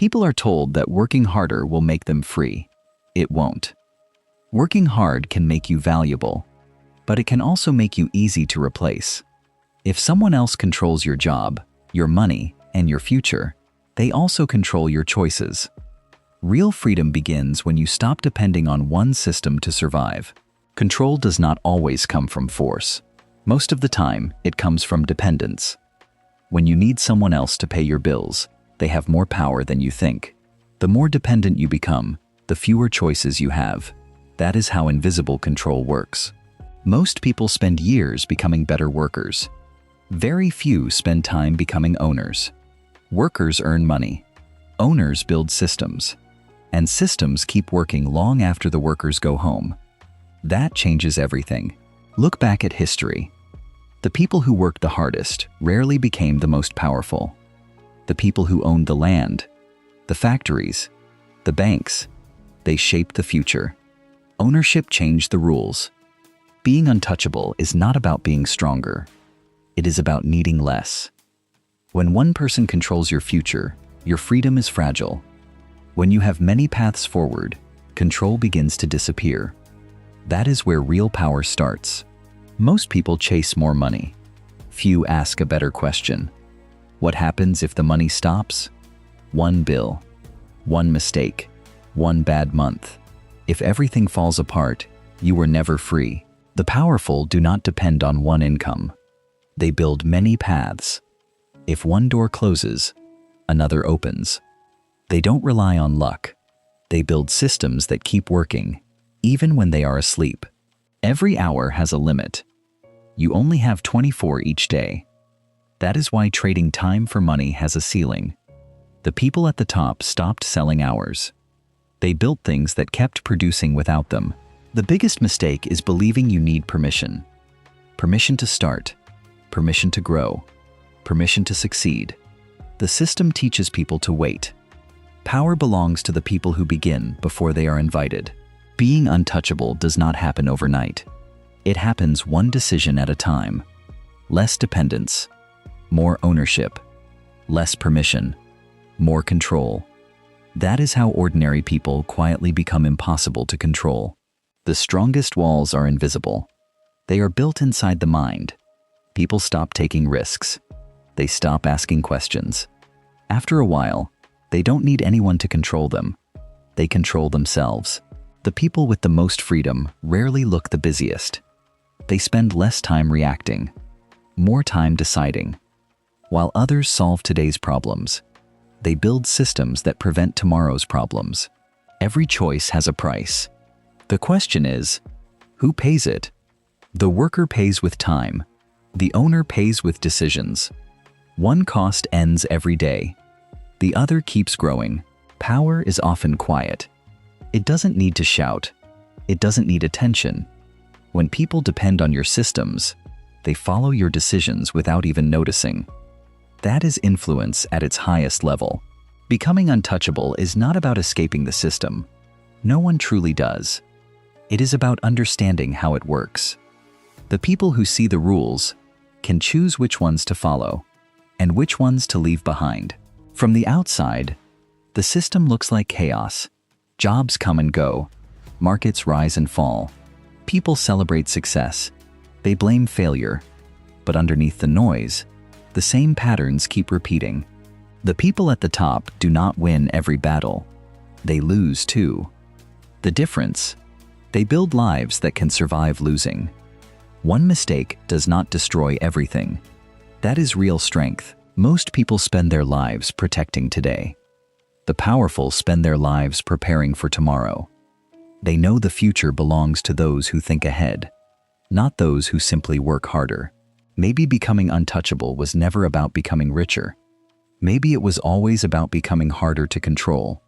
People are told that working harder will make them free. It won't. Working hard can make you valuable, but it can also make you easy to replace. If someone else controls your job, your money, and your future, they also control your choices. Real freedom begins when you stop depending on one system to survive. Control does not always come from force. Most of the time, it comes from dependence. When you need someone else to pay your bills, they have more power than you think. The more dependent you become, the fewer choices you have. That is how invisible control works. Most people spend years becoming better workers. Very few spend time becoming owners. Workers earn money. Owners build systems. And systems keep working long after the workers go home. That changes everything. Look back at history. The people who worked the hardest rarely became the most powerful. The people who owned the land, the factories, the banks, they shaped the future. Ownership changed the rules. Being untouchable is not about being stronger. It is about needing less. When one person controls your future, your freedom is fragile. When you have many paths forward, control begins to disappear. That is where real power starts. Most people chase more money. Few ask a better question. What happens if the money stops? One bill, one mistake, one bad month. If everything falls apart, you were never free. The powerful do not depend on one income. They build many paths. If one door closes, another opens. They don't rely on luck. They build systems that keep working, even when they are asleep. Every hour has a limit. You only have 24 each day. That is why trading time for money has a ceiling. The people at the top stopped selling hours. They built things that kept producing without them. The biggest mistake is believing you need permission. Permission to start. Permission to grow. Permission to succeed. The system teaches people to wait. Power belongs to the people who begin before they are invited. Being untouchable does not happen overnight. It happens one decision at a time. Less dependence, more ownership, less permission, more control. That is how ordinary people quietly become impossible to control. The strongest walls are invisible. They are built inside the mind. People stop taking risks. They stop asking questions. After a while, they don't need anyone to control them. They control themselves. The people with the most freedom rarely look the busiest. They spend less time reacting, more time deciding. While others solve today's problems, they build systems that prevent tomorrow's problems. Every choice has a price. The question is, who pays it? The worker pays with time. The owner pays with decisions. One cost ends every day. The other keeps growing. Power is often quiet. It doesn't need to shout. It doesn't need attention. When people depend on your systems, they follow your decisions without even noticing. That is influence at its highest level. Becoming untouchable is not about escaping the system. No one truly does. It is about understanding how it works. The people who see the rules can choose which ones to follow and which ones to leave behind. From the outside, the system looks like chaos. Jobs come and go. Markets rise and fall. People celebrate success. They blame failure. But underneath the noise, the same patterns keep repeating. The people at the top do not win every battle. They lose too. The difference? They build lives that can survive losing. One mistake does not destroy everything. That is real strength. Most people spend their lives protecting today. The powerful spend their lives preparing for tomorrow. They know the future belongs to those who think ahead, not those who simply work harder. Maybe becoming untouchable was never about becoming richer. Maybe it was always about becoming harder to control.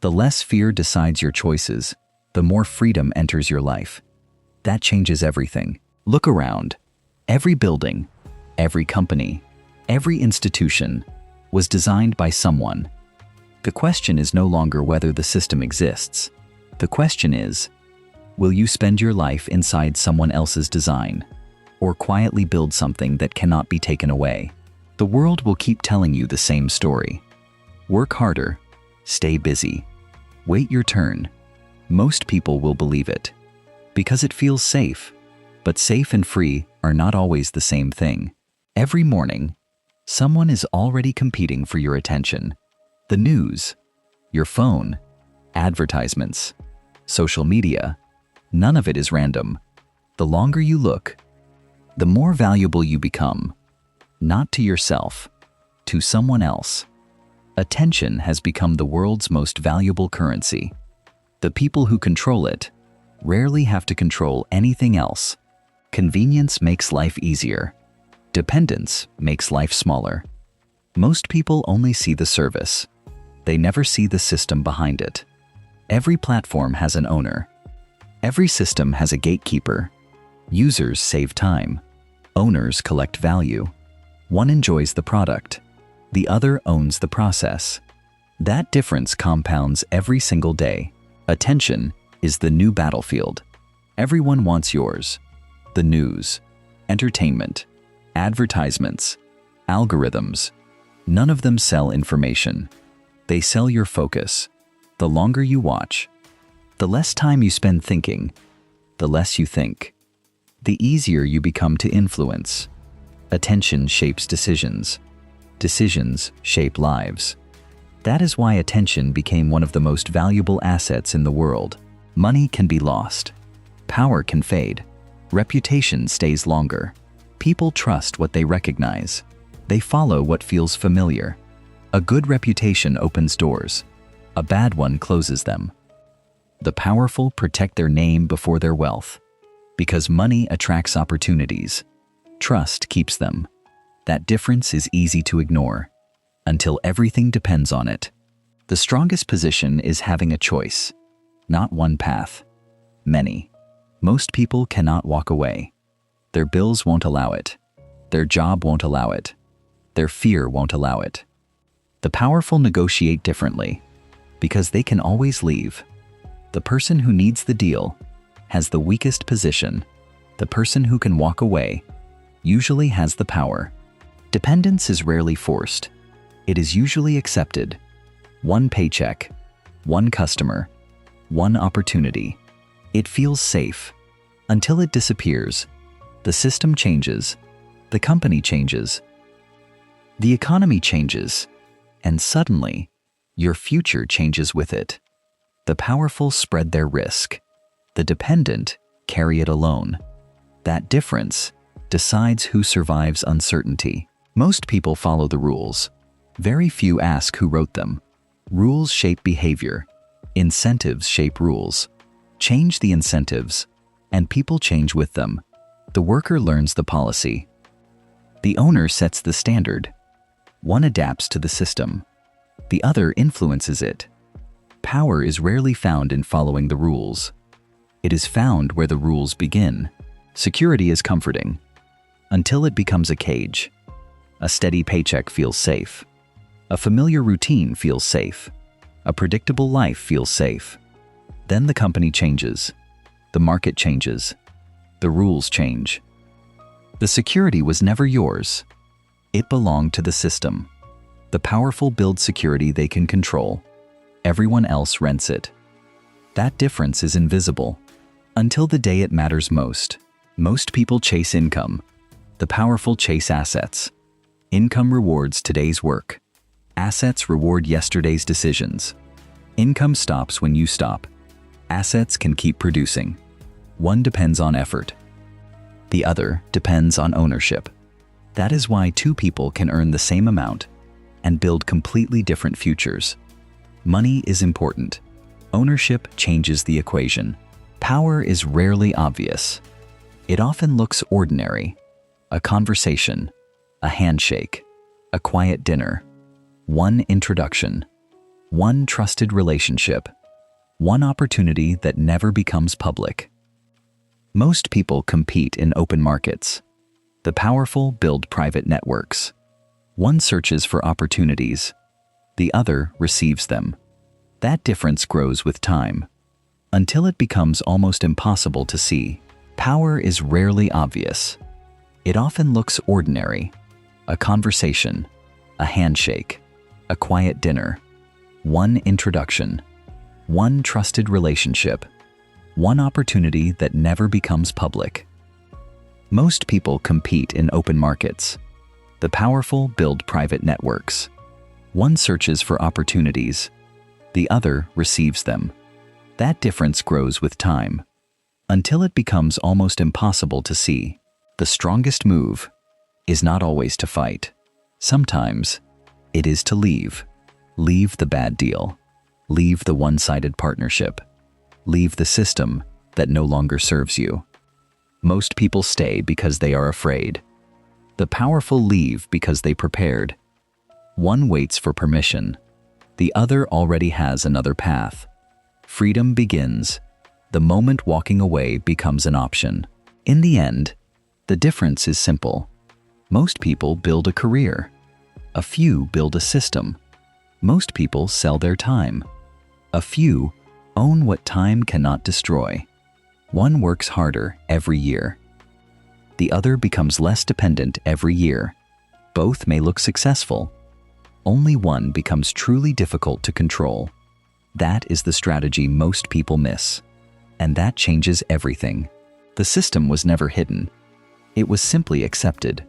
The less fear decides your choices, the more freedom enters your life. That changes everything. Look around. Every building, every company, every institution was designed by someone. The question is no longer whether the system exists. The question is, will you spend your life inside someone else's design, or quietly build something that cannot be taken away? The world will keep telling you the same story. Work harder, Stay busy. Wait your turn. Most people will believe it because it feels safe. But safe and free are not always the same thing. Every morning, someone is already competing for your attention. The news, your phone, advertisements, social media, none of it is random. The longer you look, the more valuable you become, not to yourself, to someone else. Attention has become the world's most valuable currency. The people who control it rarely have to control anything else. Convenience makes life easier. Dependence makes life smaller. Most people only see the service. They never see the system behind it. Every platform has an owner. Every system has a gatekeeper. Users save time. Owners collect value. One enjoys the product. The other owns the process. That difference compounds every single day. Attention is the new battlefield. Everyone wants yours. The news, entertainment, advertisements, algorithms. None of them sell information. They sell your focus. The longer you watch, the less time you spend thinking, the less you think, the easier you become to influence. Attention shapes decisions. Decisions shape lives. That is why attention became one of the most valuable assets in the world. Money can be lost. Power can fade. Reputation stays longer. People trust what they recognize. They follow what feels familiar. A good reputation opens doors. A bad one closes them. The powerful protect their name before their wealth. Because money attracts opportunities. Trust keeps them. That difference is easy to ignore until everything depends on it. The strongest position is having a choice, not one path. Many. Most people cannot walk away. Their bills won't allow it. Their job won't allow it. Their fear won't allow it. The powerful negotiate differently because they can always leave. The person who needs the deal has the weakest position. The person who can walk away usually has the power. Dependence is rarely forced. It is usually accepted. One paycheck, one customer, one opportunity. It feels safe until it disappears. The system changes. The company changes. The economy changes. And suddenly, your future changes with it. The powerful spread their risk. The dependent carry it alone. That difference decides who survives uncertainty. Most people follow the rules. Very few ask who wrote them. Rules shape behavior. Incentives shape rules. Change the incentives, and people change with them. The worker learns the policy. The owner sets the standard. One adapts to the system. The other influences it. Power is rarely found in following the rules. It is found where the rules begin. Security is comforting until it becomes a cage. A steady paycheck feels safe. A familiar routine feels safe. A predictable life feels safe. Then the company changes. The market changes. The rules change. The security was never yours. It belonged to the system. The powerful build security they can control. Everyone else rents it. That difference is invisible until the day it matters most. Most people chase income. The powerful chase assets. Income rewards today's work. Assets reward yesterday's decisions. Income stops when you stop. Assets can keep producing. One depends on effort. The other depends on ownership. That is why two people can earn the same amount and build completely different futures. Money is important. Ownership changes the equation. Power is rarely obvious. It often looks ordinary. A conversation, a handshake, a quiet dinner, one introduction, one trusted relationship, one opportunity that never becomes public. Most people compete in open markets. The powerful build private networks. One searches for opportunities. The other receives them. That difference grows with time, until it becomes almost impossible to see. Power is rarely obvious. It often looks ordinary. A conversation, a handshake, a quiet dinner, one introduction, one trusted relationship, one opportunity that never becomes public. Most people compete in open markets. The powerful build private networks. One searches for opportunities, the other receives them. That difference grows with time, until it becomes almost impossible to see. The strongest move is not always to fight. Sometimes it is to leave. Leave the bad deal. Leave the one-sided partnership. Leave the system that no longer serves you. Most people stay because they are afraid. The powerful leave because they prepared. One waits for permission. The other already has another path. Freedom begins the moment walking away becomes an option. In the end, the difference is simple. Most people build a career. A few build a system. Most people sell their time. A few own what time cannot destroy. One works harder every year. The other becomes less dependent every year. Both may look successful. Only one becomes truly difficult to control. That is the strategy most people miss. And that changes everything. The system was never hidden. It was simply accepted.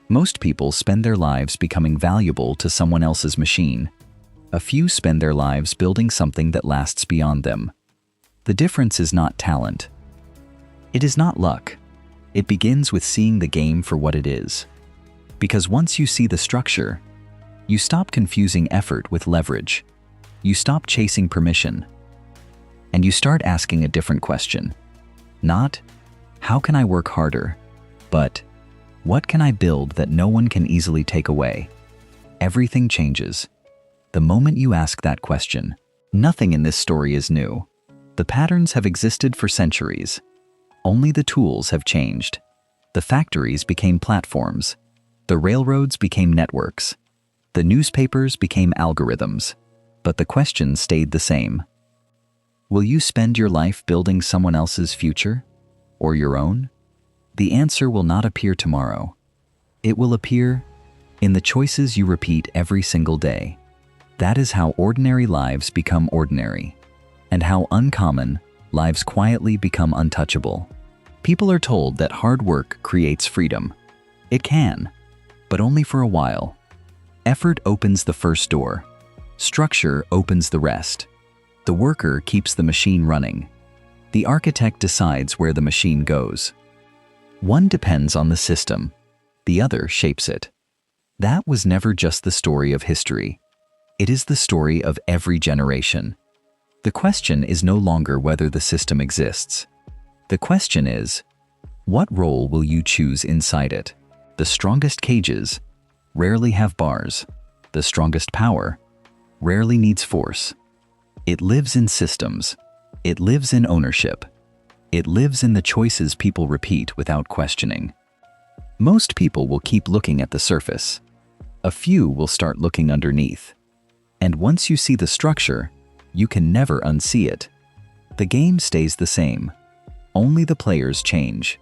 Most people spend their lives becoming valuable to someone else's machine. A few spend their lives building something that lasts beyond them. The difference is not talent. It is not luck. It begins with seeing the game for what it is. Because once you see the structure, you stop confusing effort with leverage. You stop chasing permission. And you start asking a different question. Not, how can I work harder? But, what can I build that no one can easily take away? Everything changes. The moment you ask that question, nothing in this story is new. The patterns have existed for centuries. Only the tools have changed. The factories became platforms. The railroads became networks. The newspapers became algorithms. But the question stayed the same. Will you spend your life building someone else's future? Or your own? The answer will not appear tomorrow. It will appear in the choices you repeat every single day. That is how ordinary lives become ordinary, and how uncommon lives quietly become untouchable. People are told that hard work creates freedom. It can, but only for a while. Effort opens the first door. Structure opens the rest. The worker keeps the machine running. The architect decides where the machine goes. One depends on the system. The other shapes it. That was never just the story of history. It is the story of every generation. The question is no longer whether the system exists. The question is, what role will you choose inside it? The strongest cages rarely have bars. The strongest power rarely needs force. It lives in systems. It lives in ownership. It lives in the choices people repeat without questioning. Most people will keep looking at the surface. A few will start looking underneath. And once you see the structure, you can never unsee it. The game stays the same. Only the players change.